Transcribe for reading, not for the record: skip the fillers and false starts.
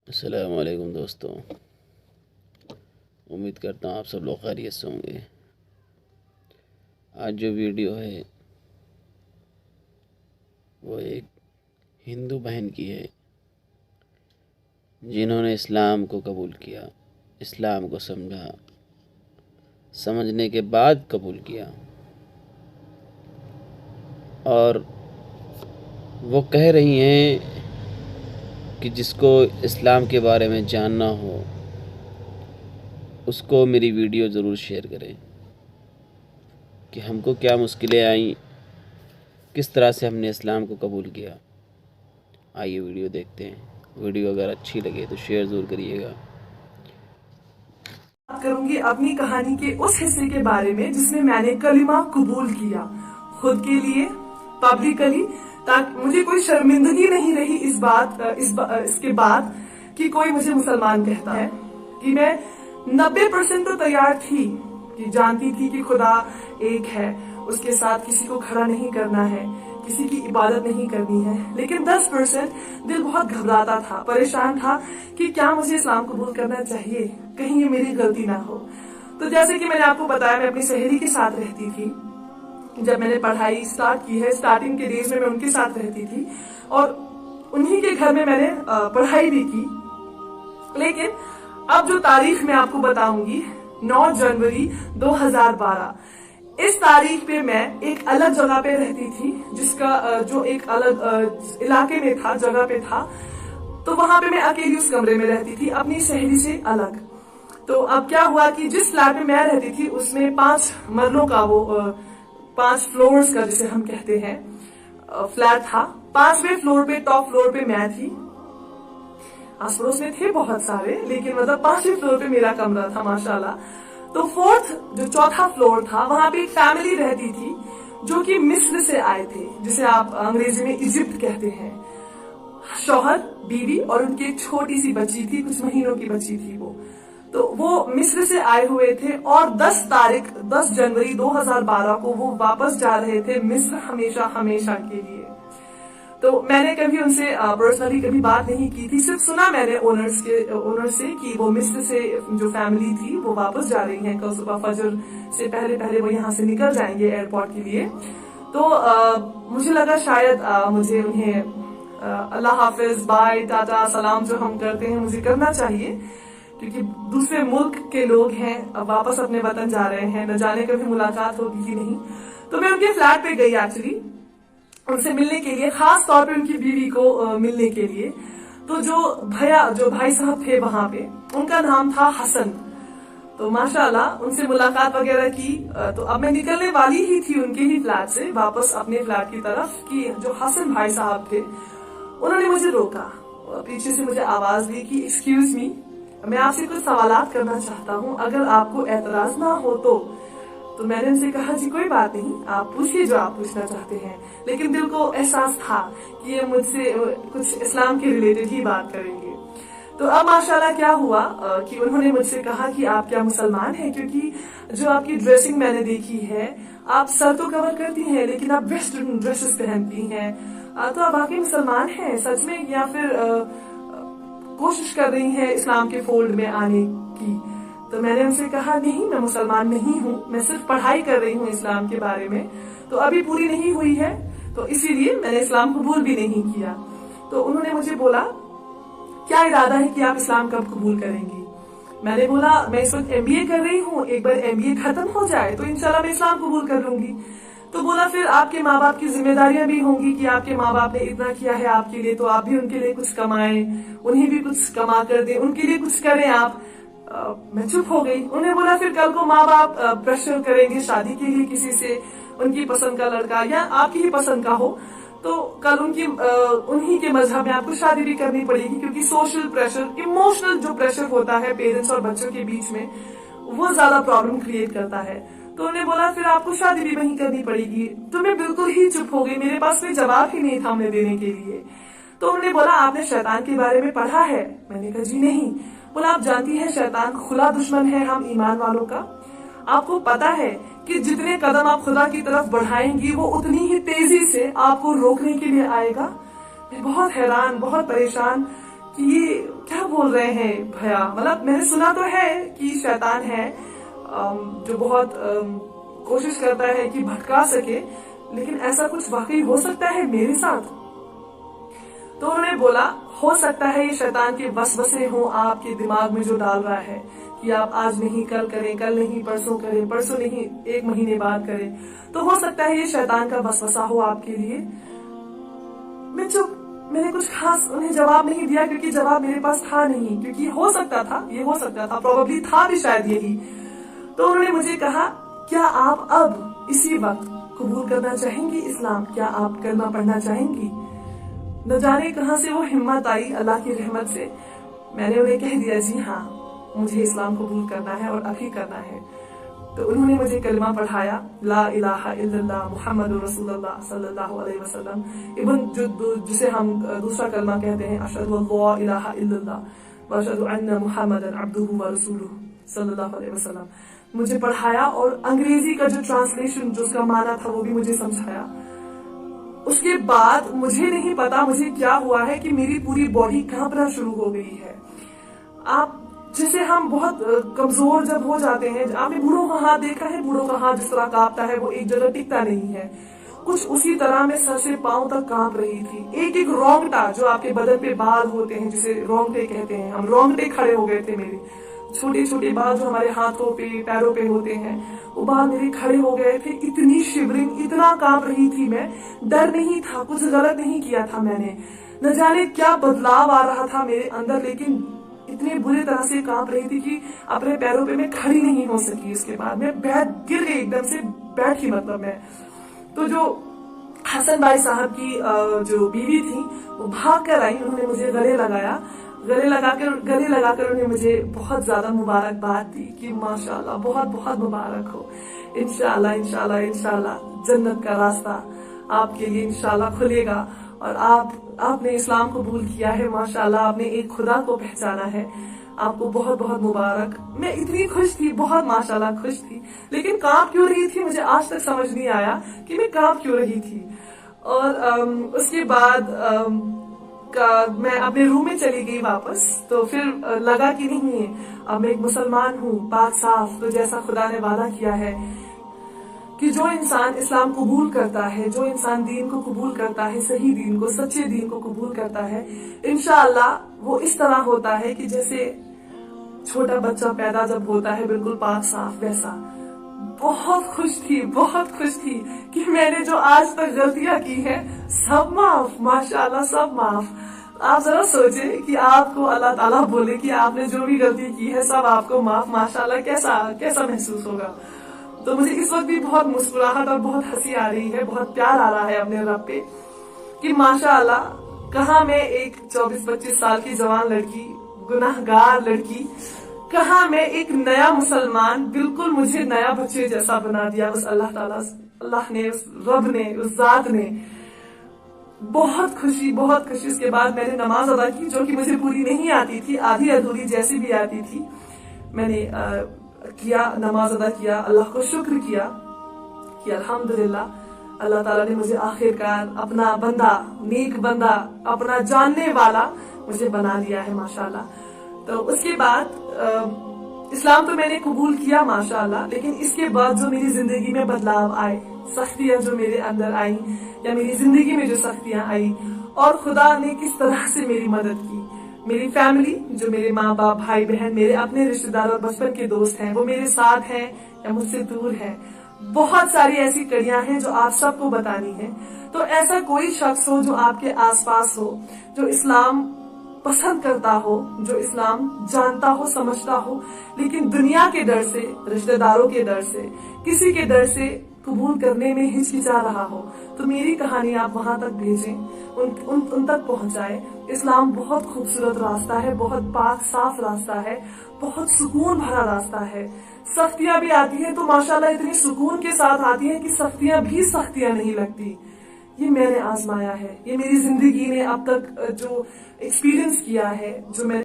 السلام علیکم دوستوں، امید کرتا ہوں آپ سب لوگ خیریت سے ہوں گے۔ آج جو ویڈیو ہے وہ ایک ہندو بہن کی ہے جنہوں نے اسلام کو قبول کیا، اسلام کو سمجھا، سمجھنے کے بعد قبول کیا، اور وہ کہہ رہی ہیں کہ جس کو اسلام کے بارے میں جاننا ہو اس کو میری ویڈیو ضرور شیئر کریں کہ ہم کو کیا مشکلیں آئیں، کس طرح سے ہم نے اسلام کو قبول کیا۔ آئیے ویڈیو دیکھتے ہیں۔ ویڈیو اگر اچھی لگے تو شیئر ضرور کریے گا۔ بات کروں گی اپنی کہانی کے اس حصے کے بارے میں جس میں نے کلمہ قبول کیا خود کے لیے، پبلکلی، تاکہ مجھے کوئی شرمندگی نہیں رہی اس کے بعد کہ کوئی مجھے مسلمان کہتا ہے، کہ میں 90% تو تیار تھی، کہ جانتی تھی کہ خدا ایک ہے، اس کے ساتھ کسی کو کھڑا نہیں کرنا ہے، کسی کی عبادت نہیں کرنی ہے، لیکن 10% دل بہت گھبراتا تھا، پریشان تھا کہ کیا مجھے اسلام قبول کرنا چاہیے، کہیں یہ میری غلطی نہ ہو۔ تو جیسے کہ میں نے آپ کو بتایا، میں اپنی سہیلی کے ساتھ رہتی تھی۔ جب میں نے پڑھائی سٹارٹ کی ہے، سٹارٹنگ کے ڈیز میں ان کے ساتھ رہتی تھی اور انہی کے گھر میں نے پڑھائی بھی کی۔ لیکن اب جو تاریخ میں آپ کو بتاؤں گی، 9 جنوری 2012، اس تاریخ پہ میں ایک الگ جگہ پہ رہتی تھی، جس کا جو ایک الگ علاقے میں تھا، جگہ پہ تھا، تو وہاں پہ میں اکیلی اس کمرے میں رہتی تھی اپنی سہیلی سے الگ۔ تو اب کیا ہوا کہ جس فلیٹ میں میں رہتی تھی اس میں 5 مرلوں کا، وہ 5 فلورز کا جسے ہم کہتے ہیں فلیٹ تھا۔ 5ویں فلور پہ، ٹاپ فلور پہ میں تھی، آس پڑوس میں تھے بہت سارے، لیکن 5ویں فلور پہ میرا کمرہ تھا ماشاءاللہ۔ تو 4تھ جو چوتھا فلور تھا، وہاں پہ ایک فیملی رہتی تھی جو کہ مصر سے آئے تھے، جسے آپ انگریزی میں ایجپٹ کہتے ہیں۔ شوہر، بیوی اور ان کی ایک چھوٹی سی بچی تھی، کچھ مہینوں کی بچی تھی وہ۔ تو وہ مصر سے آئے ہوئے تھے اور 10 جنوری 2012 کو وہ واپس جا رہے تھے مصر، ہمیشہ کے لیے۔ تو میں نے کبھی ان سے پرسنلی کبھی بات نہیں کی تھی، صرف سنا میں نے اونر سے کہ وہ مصر سے جو فیملی تھی وہ واپس جا رہی ہیں، کل صبح فجر سے پہلے وہ یہاں سے نکل جائیں گے ایئرپورٹ کے لیے۔ تو مجھے لگا شاید مجھے انہیں اللہ حافظ، بائے، ٹاٹا، سلام جو ہم کرتے ہیں مجھے کرنا چاہیے، کیونکہ دوسرے ملک کے لوگ ہیں، واپس اپنے وطن جا رہے ہیں، نہ جانے کبھی ملاقات ہوگی کہ نہیں۔ تو میں ان کے فلیٹ پہ گئی ایکچولی ان سے ملنے کے لیے، خاص طور پہ ان کی بیوی کو ملنے کے لیے۔ تو جو بھائی صاحب تھے وہاں پہ، ان کا نام تھا حسن۔ تو ماشاءاللہ ان سے ملاقات وغیرہ کی۔ تو اب میں نکلنے والی ہی تھی ان کے ہی فلیٹ سے واپس اپنے فلیٹ کی طرف، کہ جو حسن بھائی صاحب تھے انہوں نے مجھے روکا، پیچھے سے مجھے آواز دی کہ ایکسکیوز می، میں آپ سے کچھ سوالات کرنا چاہتا ہوں، اگر آپ کو اعتراض نہ ہو تو میں نے ان سے کہا جی کوئی بات نہیں، آپ پوچھیے جو آپ پوچھنا چاہتے ہیں۔ لیکن دل کو احساس تھا کہ یہ مجھ سے کچھ اسلام کے ریلیٹڈ ہی بات کریں گے۔ تو اب ماشاءاللہ کیا ہوا کہ انہوں نے مجھ سے کہا کہ آپ کیا مسلمان ہیں، کیونکہ جو آپ کی ڈریسنگ میں نے دیکھی ہے، آپ سر تو کور کرتی ہیں لیکن آپ ویسٹرن ڈریسز پہنتی ہیں، تو آپ واقعی مسلمان ہیں سچ میں، یا پھر کوشش کر رہی ہیں اسلام کے فولڈ میں آنے کی؟ تو میں نے ان سے کہا نہیں، میں مسلمان نہیں ہوں، میں صرف پڑھائی کر رہی ہوں اسلام کے بارے میں، تو ابھی پوری نہیں ہوئی ہے، تو اسی لیے میں نے اسلام قبول بھی نہیں کیا۔ تو انہوں نے مجھے بولا کیا ارادہ ہے کہ آپ اسلام کب قبول کریں گی؟ میں نے بولا میں اس وقت MBA کر رہی ہوں، ایک بار MBA ختم ہو جائے تو انشاءاللہ میں اسلام قبول کر لوں گی۔ تو بولا پھر آپ کے ماں باپ کی ذمہ داریاں بھی ہوں گی، کہ آپ کے ماں باپ نے اتنا کیا ہے آپ کے لیے، تو آپ بھی ان کے لیے کچھ کمائیں، انہیں بھی کچھ کما کر دیں، ان کے لیے کچھ کریں آپ۔ میں چپ ہو گئی۔ انہیں بولا پھر کل کو ماں باپ پریشر کریں گے شادی کے لیے کسی سے، ان کی پسند کا لڑکا یا آپ کی ہی پسند کا ہو، تو کل انہی کے مذہب میں آپ کو شادی بھی کرنی پڑے گی، کیونکہ سوشل پریشر، ایموشنل جو پریشر ہوتا ہے پیرنٹس اور بچوں کے بیچ میں، وہ زیادہ پرابلم کریٹ کرتا ہے۔ تو انہیں بولا پھر آپ کو شادی بھی وہیں کرنی پڑے گی۔ تو میں بالکل ہی چپ ہو گئی، میرے پاس کوئی جواب ہی نہیں تھا انہیں دینے کے لیے۔ تو انہوں نے بولا آپ نے شیطان کے بارے میں پڑھا ہے؟ میں نے کہا جی نہیں۔ بولا آپ جانتی ہیں شیطان کھلا دشمن ہے ہم ایمان والوں کا، آپ کو پتا ہے کہ جتنے قدم آپ خدا کی طرف بڑھائیں گی وہ اتنی ہی تیزی سے آپ کو روکنے کے لیے آئے گا۔ میں بہت حیران، بہت پریشان کہ یہ کیا بول رہے ہیں بھیا. مطلب میں نے سنا تو ہے کہ شیطان ہے جو بہت کوشش کرتا ہے کہ بھٹکا سکے، لیکن ایسا کچھ واقعی ہو سکتا ہے میرے ساتھ؟ تو انہوں نے بولا ہو سکتا ہے یہ شیطان کے وسوسے ہوں آپ کے دماغ میں جو ڈال رہا ہے کہ آپ آج نہیں کل کریں، کل نہیں پرسوں کریں، پرسوں نہیں 1 مہینے بعد کریں. تو ہو سکتا ہے یہ شیطان کا وسوسہ ہو آپ کے لیے. میں نے کچھ خاص انہیں جواب نہیں دیا کیونکہ جواب میرے پاس تھا نہیں، کیونکہ یہ ہو سکتا تھا پروبیبلی تھا بھی شاید یہی. تو انہوں نے مجھے کہا کیا آپ اب اسی وقت قبول کرنا چاہیں گی اسلام؟ کیا آپ کلمہ پڑھنا چاہیں گی؟ نہ جانے کہاں سے وہ ہمت آئی اللہ کی رحمت سے. میں نے انہیں کہہ دیا جی ہاں مجھے اسلام قبول کرنا ہے اور ابھی کرنا ہے. تو انہوں نے مجھے کلمہ پڑھایا، لا الہ الا اللہ محمد رسول اللہ صلی اللہ علیہ وسلم. ایون جسے ہم دوسرا کلمہ کہتے ہیں اشہد ان لا الہ الا اللہ واشہد ان محمدا عبدہ ورسولہ صلی اللہ علیہ وسلم مجھے پڑھایا، اور انگریزی کا جو ٹرانسلیشن جو اس کا معنی تھا وہ بھی مجھے سمجھایا. اس کے بعد مجھے نہیں پتا مجھے کیا ہوا ہے کہ میری پوری باڈی کانپنا شروع ہو گئی ہے. آپ جسے ہم بہت کمزور جب ہو جاتے ہیں، آپ نے بوڑھوں کا ہاتھ دیکھا ہے، بوڑھوں کا ہاتھ جس طرح کانپتا ہے وہ ایک جگہ ٹکتا نہیں ہے، کچھ اسی طرح میں سر سے پاؤں تک کانپ رہی تھی. ایک رونگٹا جو آپ کے بدن پہ بال ہوتے ہیں جسے رونگٹے کہتے ہیں، ہم رونگٹے کھڑے ہو گئے تھے. میرے چھوٹے چھوٹے بال جو ہمارے ہاتھوں پہ پیروں پہ ہوتے ہیں وہ بال میرے کھڑے ہو گئے تھے. اتنی شیورنگ، اتنا کانپ رہی تھی میں. ڈر نہیں تھا، کچھ غلط نہیں کیا تھا میں نے، نہ جانے کیا بدلاؤ آ رہا تھا میرے اندر، لیکن اتنے برے طرح سے کانپ رہی تھی کہ اپنے پیروں پہ میں کھڑی نہیں ہو سکی. اس کے بعد میں گر گئی ایک دم سے، بیٹھی مطلب میں. تو جو حسن بھائی صاحب کی جو بیوی تھی وہ بھاگ کر آئی، انہوں نے مجھے گلے لگایا. گلے لگا کر انہوں نے مجھے بہت زیادہ مبارکباد دی کہ ماشاءاللہ بہت بہت مبارک ہو، انشاءاللہ جنت کا راستہ آپ کے لیے انشاءاللہ کھلے گا، اور آپ نے اسلام قبول کیا ہے، ماشاءاللہ آپ نے ایک خدا کو پہچانا ہے، آپ کو بہت بہت مبارک. میں اتنی خوش تھی، بہت ماشاءاللہ خوش تھی، لیکن کانپ کیوں رہی تھی مجھے آج تک سمجھ نہیں آیا کہ میں کانپ کیوں رہی تھی. اور اس کے بعد میں اپنے روم میں چلی گئی واپس. تو پھر لگا کہ نہیں اب میں ایک مسلمان ہوں پاک صاف، تو جیسا خدا نے وعدہ کیا ہے کہ جو انسان اسلام قبول کرتا ہے، جو انسان دین کو قبول کرتا ہے، صحیح دین کو، سچے دین کو قبول کرتا ہے، انشاءاللہ وہ اس طرح ہوتا ہے کہ جیسے چھوٹا بچہ پیدا جب ہوتا ہے بالکل پاک صاف ویسا. بہت خوش تھی کہ میں نے جو آج تک غلطیاں کی ہیں سب معاف، ماشاءاللہ سب معاف. آپ ذرا سوچیں کہ آپ کو اللہ تعالیٰ بولے کہ آپ نے جو بھی غلطی کی ہے سب آپ کو معاف، ماشاءاللہ کیسا محسوس ہوگا. تو مجھے اس وقت بھی بہت مسکراہٹ اور بہت ہنسی آ رہی ہے، بہت پیار آ رہا ہے اپنے رب پہ کہ ماشاءاللہ کہاں میں ایک 24-25 سال کی جوان لڑکی، گناہگار لڑکی، کہاں میں ایک نیا مسلمان، بالکل مجھے نیا بچے جیسا بنا دیا اس اللہ تعالیٰ، اللہ نے، اس رب نے، اس ذات نے. بہت خوشی. اس کے بعد میں نے نماز ادا کی جو کہ مجھے پوری نہیں آتی تھی، آدھی ادھوری جیسی بھی آتی تھی. میں نے نماز ادا کیا، اللہ کو شکر کیا کہ الحمدللہ اللہ تعالیٰ نے مجھے آخرکار اپنا بندہ، نیک بندہ، اپنا جاننے والا مجھے بنا دیا ہے ماشاءاللہ. تو اس کے بعد اسلام تو میں نے قبول کیا ماشاءاللہ، لیکن اس کے بعد جو میری زندگی میں بدلاؤ آئے، سختیاں جو میرے اندر آئیں، یا میری زندگی میں جو سختیاں آئیں، اور خدا نے کس طرح سے میری مدد کی. میری فیملی، جو میرے ماں باپ، بھائی بہن، میرے اپنے رشتہ دار اور بچپن کے دوست ہیں، وہ میرے ساتھ ہیں یا مجھ سے دور ہیں. بہت ساری ایسی کڑیاں ہیں جو آپ سب کو بتانی ہیں. تو ایسا کوئی شخص ہو جو آپ کے آس پاس ہو، جو اسلام پسند کرتا ہو، جو اسلام جانتا ہو، سمجھتا ہو، لیکن دنیا کے ڈر سے، رشتہ داروں کے ڈر سے، کسی کے ڈر سے قبول کرنے میں ہچکچا رہا ہو، تو میری کہانی آپ وہاں تک بھیجیں، ان تک پہنچائیں. اسلام بہت خوبصورت راستہ ہے، بہت پاک صاف راستہ ہے، بہت سکون بھرا راستہ ہے. سختیاں بھی آتی ہیں تو ماشاءاللہ اتنی سکون کے ساتھ آتی ہیں کہ سختیاں بھی سختیاں نہیں لگتی. یہ میں نے آزمایا ہے، یہ میری زندگی نے اب تک جو ایکسپیرینس کیا ہے، جو میں